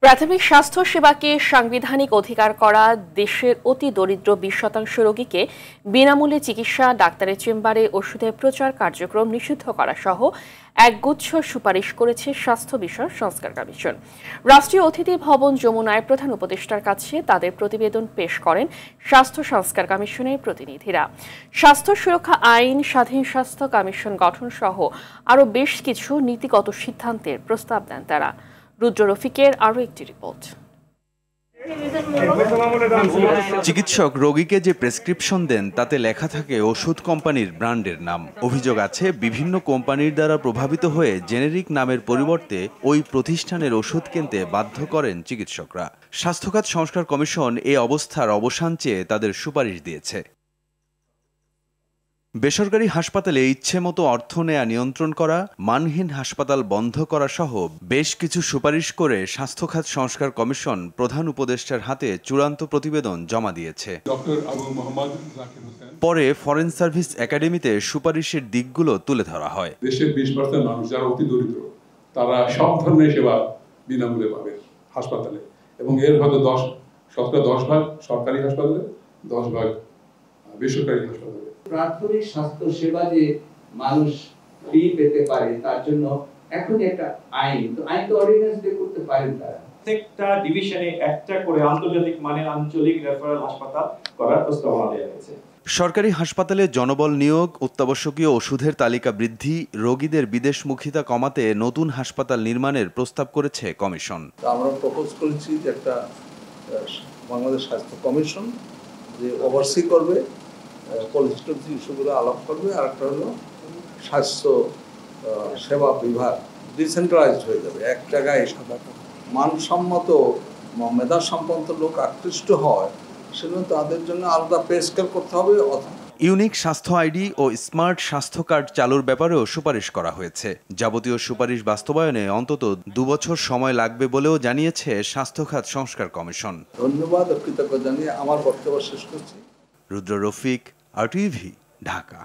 প্রাথমিক স্বাস্থ্য সেবাকে সাংবিধানিক অধিকার করা, দেশের অতি দরিদ্র 20% রোগীকে বিনামূল্যে চিকিৎসা, ডাক্তারের চেম্বারে ওষুধের প্রচার কার্যক্রম নিষিদ্ধ করা সহ একগুচ্ছ সুপারিশ করেছে স্বাস্থ্য বিষয়ক সংস্কার কমিশন। রাষ্ট্রীয় অতিথি ভবন যমুনায় প্রধান উপদেষ্টার কাছে তাদের প্রতিবেদন পেশ করেন স্বাস্থ্য সংস্কার কমিশনের প্রতিনিধিরা। স্বাস্থ্য সুরক্ষা আইন, স্বাধীন স্বাস্থ্য কমিশন গঠন সহ আরও বেশ কিছু নীতিগত সিদ্ধান্তের প্রস্তাব দেন তারা। রুদ্র রফিকের আরও একটি রিপোর্ট। চিকিৎসক রোগীকে যে প্রেসক্রিপশন দেন তাতে লেখা থাকে ওষুধ কোম্পানির ব্র্যান্ডের নাম। অভিযোগ আছে বিভিন্ন কোম্পানির দ্বারা প্রভাবিত হয়ে জেনেরিক নামের পরিবর্তে ওই প্রতিষ্ঠানের ওষুধ কিনতে বাধ্য করেন চিকিৎসকরা। স্বাস্থ্যখাত সংস্কার কমিশন এই অবস্থার অবসান চেয়ে তাদের সুপারিশ দিয়েছে। বেসরকারি হাসপাতালে ইচ্ছেমতো অর্থ নেয়া নিয়ন্ত্রণ করা, মানহীন হাসপাতাল বন্ধ করা সহ বেশ কিছু সুপারিশ করে স্বাস্থ্যখাত সংস্কার কমিশন প্রধান উপদেষ্টার হাতে চূড়ান্ত প্রতিবেদন জমা দিয়েছে। পরে ফরেন সার্ভিস একাডেমিতে সুপারিশের দিকগুলো তুলে ধরা হয়। দেশের 20% মানুষ যারা অতি দরিদ্র, তারা সব ধরনের সেবা বিনামূল্যে পাবে হাসপাতালে, এবং এর হয়তো 10% ভাগ সরকারি হাসপাতালে, 10 ভাগ বেসরকারি হাসপাতালে। প্রাথমিক স্বাস্থ্য সেবা যে মানুষ ফ্রি পেতে পারে তার জন্য এখন একটা আইন তো অর্ডিন্যান্স দিয়ে করতে পারেন তারা। প্রত্যেকটা ডিভিশনে একটা করে আন্তর্জাতিক মানের আঞ্চলিক রেফারেল হাসপাতাল করার প্রস্তাবনা দেওয়া হয়েছে। সরকারি হাসপাতালে জনবল নিয়োগ, অত্যাবশ্যকীয় ওষুধের তালিকা বৃদ্ধি, রোগীদের বিদেশমুখিতা কমাতে নতুন হাসপাতাল নির্মাণের প্রস্তাব করেছে কমিশন। আমরা প্রপোজ করেছি যে একটা বাংলাদেশ স্বাস্থ্য কমিশন যে ওভারসি করবে, পলিটিক্যাল ইস্যুগুলো আলাপ করবে, আর একটা হলো স্বাস্থ্য সেবা বিভাগ ডিসেন্ট্রালাইজড হয়ে যাবে। এক জায়গায় মানসম্মত মেধাসম্পন্ন লোক আকৃষ্ট হয়, সেজন্য তাদের জন্য আলাদা পে স্কেল করতে হবে। ইউনিক স্বাস্থ্য আইডি ও স্মার্ট স্বাস্থ্য কার্ড চালুর ব্যাপারেও সুপারিশ করা হয়েছে। যাবতীয় সুপারিশ বাস্তবায়নে অন্তত 2 বছর সময় লাগবে বলেও জানিয়েছে স্বাস্থ্যখাত সংস্কার কমিশন। ধন্যবাদ ও কৃতজ্ঞতা জানিয়ে আমার বক্তব্য শেষ করছি। রুদ্র রফিক, RTV, ঢাকা।